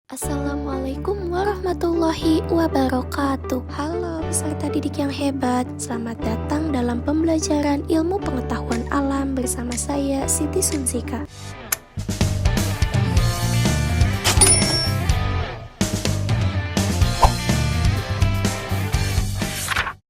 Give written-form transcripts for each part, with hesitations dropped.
Assalamualaikum warahmatullahi wabarakatuh. Halo peserta didik yang hebat, selamat datang dalam pembelajaran ilmu pengetahuan alam bersama saya Siti Sunsika.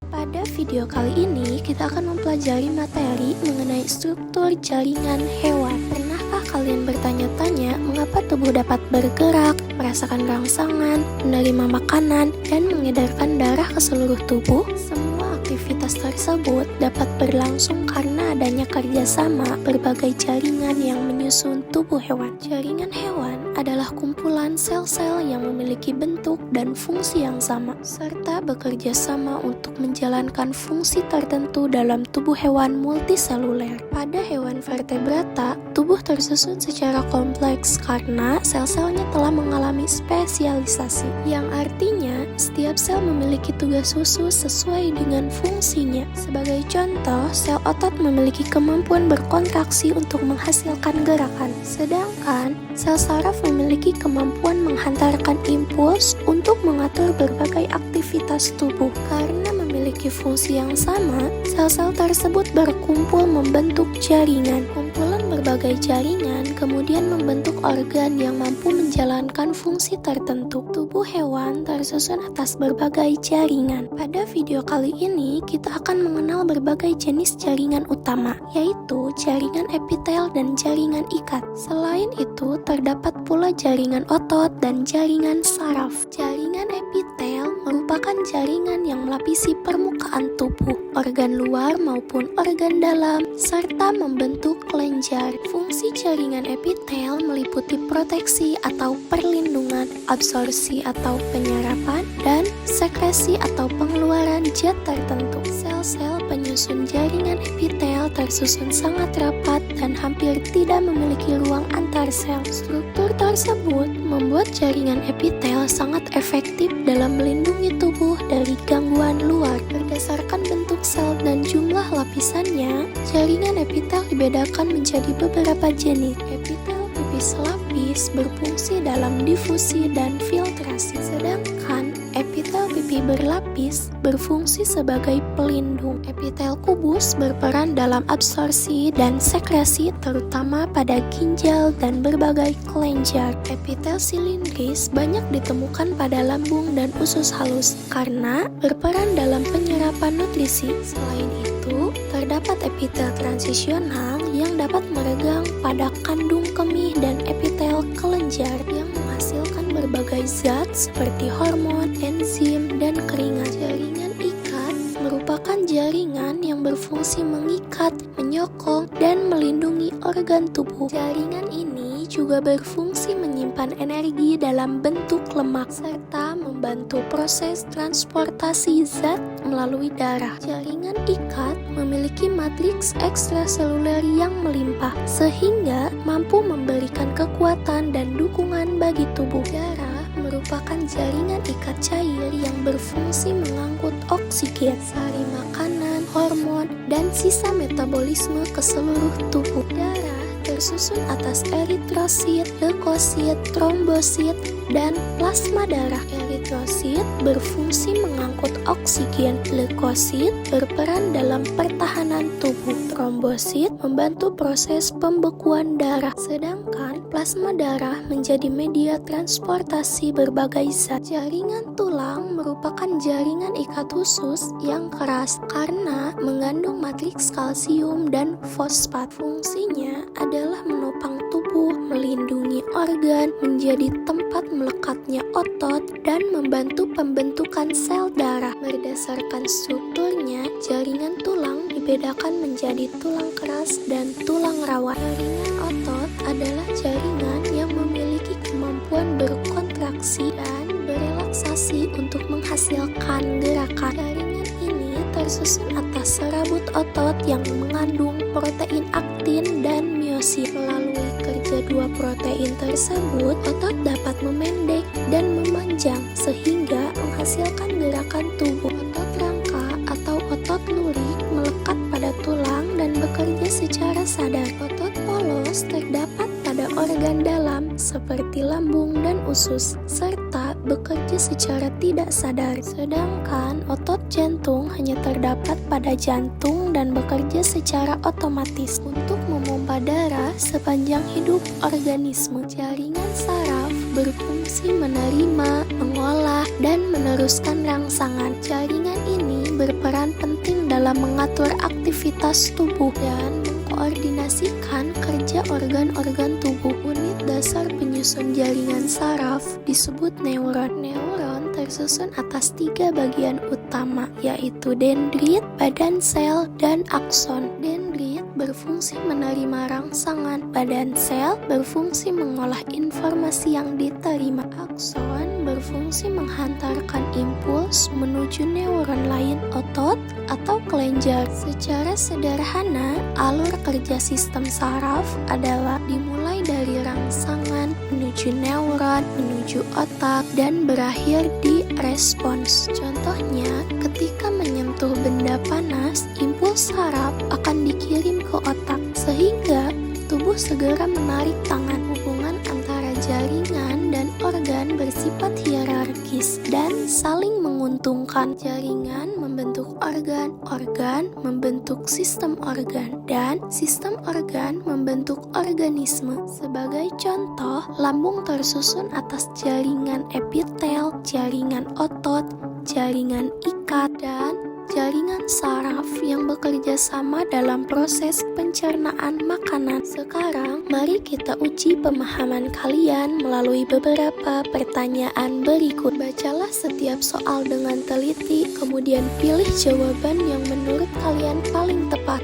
Pada video kali ini kita akan mempelajari materi mengenai struktur jaringan hewan. Pernahkah kalian bertanya-tanya mengapa tubuh dapat bergerak, merasakan rangsangan, menerima makanan, dan mengedarkan darah ke seluruh tubuh? Semua aktivitas tersebut dapat berlangsung karena adanya kerjasama berbagai jaringan yang menyusun tubuh hewan. Jaringan hewan adalah kumpulan sel-sel yang memiliki bentuk dan fungsi yang sama, serta bekerja sama untuk menjalankan fungsi tertentu dalam tubuh hewan multiseluler. Pada hewan vertebrata, tubuh tersusun secara kompleks karena sel-selnya telah mengalami spesialisasi, yang artinya setiap sel memiliki tugas khusus sesuai dengan fungsinya. Sebagai contoh, sel otot memiliki kemampuan berkontraksi untuk menghasilkan gerakan, sedangkan sel saraf memiliki kemampuan menghantarkan impuls untuk mengatur berbagai aktivitas tubuh. Karena memiliki fungsi yang sama, sel-sel tersebut berkumpul membentuk jaringan. Kumpulan berbagai jaringan kemudian membentuk organ yang mampu menjalankan fungsi tertentu. Tubuh hewan tersusun atas berbagai jaringan. Pada video kali ini, kita akan mengenal berbagai jenis jaringan utama, yaitu jaringan epitel dan jaringan ikat. Selain itu, terdapat pula jaringan otot dan jaringan saraf. Jaringan epitel merupakan jaringan yang melapisi permukaan tubuh, organ luar maupun organ dalam, serta membentuk kelenjar. Fungsi jaringan epitel meliputi proteksi atau perlindungan, absorpsi atau penyerapan, dan sekresi atau pengeluaran zat tertentu. Sel-sel penyusun jaringan epitel tersusun sangat rapat dan hampir tidak memiliki ruang antar sel. Struktur tersebut membuat jaringan epitel sangat efektif dalam melindungi tubuh dari gangguan luar. Berdasarkan bentuk sel dan jumlah lapisannya, jaringan epitel dibedakan menjadi beberapa jenis. Epitel pipis lapis berfungsi dalam difusi dan filtrasi, sedangkan epitel pipi berlapis berfungsi sebagai pelindung. Epitel kubus berperan dalam absorpsi dan sekresi terutama pada ginjal dan berbagai kelenjar. Epitel silindris banyak ditemukan pada lambung dan usus halus karena berperan dalam penyerapan nutrisi. Selain itu, terdapat epitel transisional yang dapat meregang pada kandung kemih dan epitel kelenjar yang menghasilkan berbagai zat seperti hormon, enzim, dan keringat. Jaringan ikat merupakan jaringan yang berfungsi mengikat, menyokong, dan melindungi organ tubuh. Jaringan ini juga berfungsi menyimpan energi dalam bentuk lemak serta membantu proses transportasi zat melalui darah. Jaringan ikat memiliki matriks ekstraseluler yang melimpah sehingga mampu memberikan kekuatan dan dukungan bagi tubuh. Darah merupakan jaringan ikat cair yang berfungsi mengangkut oksigen, sari makanan, hormon, dan sisa metabolisme ke seluruh tubuh. Darah tersusun atas eritrosit, leukosit, trombosit, dan plasma darah. Eritrosit berfungsi mengangkut oksigen, leukosit berperan dalam pertahanan tubuh, trombosit membantu proses pembekuan darah, sedangkan plasma darah menjadi media transportasi berbagai zat. Jaringan tulang merupakan jaringan ikat khusus yang keras karena mengandung matriks kalsium dan fosfat. Fungsinya adalah menopang tubuh, melindungi organ, menjadi tempat melekatnya otot, dan membantu pembentukan sel darah. Berdasarkan strukturnya, jaringan tulang dibedakan menjadi tulang keras dan tulang rawa. Jaringan otot adalah jaringan yang memiliki kemampuan berkontraksi dan berelaksasi untuk menghasilkan gerakan. Jaringan ini tersusun atas serabut otot yang mengandung protein aktin dan miosin. Melalui kerja dua protein tersebut, otot dapat memendek dan memanjang sehingga menghasilkan gerakan tubuh. Otot rangka atau otot lurik melekat pada tulang dan bekerja secara sadar. Otot polos terdapat pada organ dalam seperti lambung dan usus, serta bekerja secara tidak sadar. Sedangkan otot jantung hanya terdapat pada jantung dan bekerja secara otomatis untuk memompa darah sepanjang hidup organisme. Jaringan saraf berfungsi menerima, mengolah, dan meneruskan rangsangan. Jaringan ini berperan penting dalam mengatur aktivitas tubuh dan mengkoordinasikan kerja organ-organ tubuh. Unit dasar penyusun jaringan saraf disebut neuron. Neuron tersusun atas 3 bagian utama, yaitu dendrit, badan sel, dan akson. Dendrit berfungsi menerima rangsangan, badan sel berfungsi mengolah informasi yang diterima, akson berfungsi menghantarkan impuls menuju neuron lain, otot, atau kelenjar. Secara sederhana, alur kerja sistem saraf adalah dimulai dari rangsangan menuju neuron, menuju otak, dan berakhir di respons. Contohnya, ketika menyentuh benda panas, impuls saraf akan dikirim ke otak, sehingga tubuh segera menarik tangan. Hubungan antara jaringan dan organ bersifat hierarkis dan saling menguntungkan. Jaringan membentuk organ, organ membentuk sistem organ, dan sistem organ membentuk organisme. Sebagai contoh, lambung tersusun atas jaringan epitel, jaringan otot, jaringan ikat, dan jaringan saraf yang bekerja sama dalam proses pencernaan makanan. Sekarang, mari kita uji pemahaman kalian melalui beberapa pertanyaan berikut. Bacalah setiap soal dengan teliti, kemudian pilih jawaban yang menurut kalian paling tepat.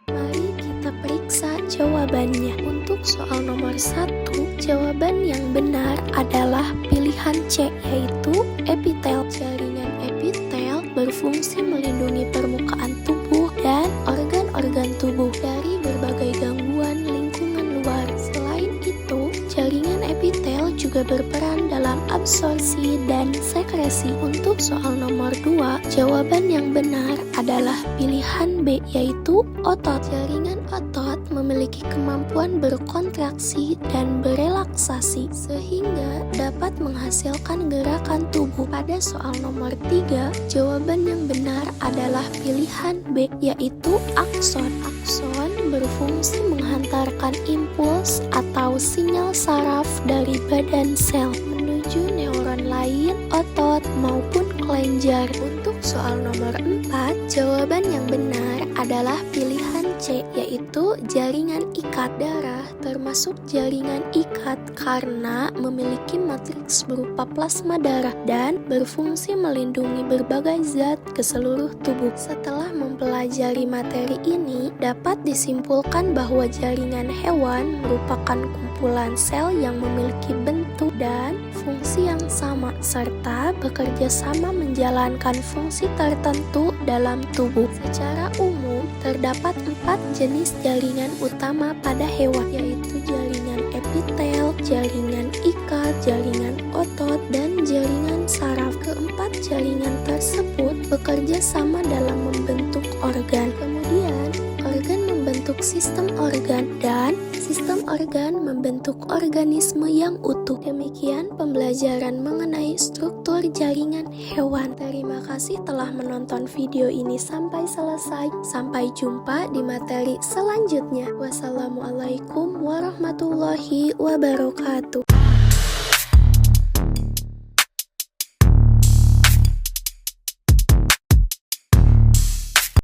Mari kita periksa jawabannya. Untuk soal nomor 1, jawaban yang benar adalah pilihan C, yaitu epitel. Jaringan epitel berfungsi melindungi permukaan tubuh dan organ-organ tubuh dari berbagai gangguan lingkungan luar. Selain itu, jaringan epitel juga berperan dalam absorpsi dan sekresi. Untuk soal nomor 2, jawaban yang benar adalah pilihan B, yaitu otot. Jaringan otot memiliki kemampuan berkontraksi dan berelaksasi sehingga dapat menghasilkan gerakan tubuh. Pada soal nomor 3, jawaban yang benar adalah pilihan B, yaitu akson. Akson berfungsi menghantarkan impuls atau sinyal saraf dari badan sel menuju neuron lain, otot, maupun kelenjar. Untuk soal nomor 4, jawaban yang benar adalah pilihan C, yaitu jaringan ikat. Darah termasuk jaringan ikat karena memiliki matriks berupa plasma darah dan berfungsi melindungi berbagai zat ke seluruh tubuh. Setelah mempelajari materi ini, dapat disimpulkan bahwa jaringan hewan merupakan kumpulan sel yang memiliki bentuk dan fungsi yang sama serta bekerja sama menjalankan fungsi tertentu dalam tubuh. Secara umum, terdapat 4 jenis jaringan utama pada hewan, yaitu jaringan epitel, jaringan ikat, jaringan otot, dan jaringan saraf. Keempat jaringan tersebut bekerja sama dalam membentuk organ. Kemudian, organ membentuk sistem organ dan sistem organ membentuk organisme yang utuh. Demikian pembelajaran mengenai struktur jaringan hewan. Terima kasih telah menonton video ini sampai selesai. Sampai jumpa di materi selanjutnya. Wassalamualaikum warahmatullahi wabarakatuh.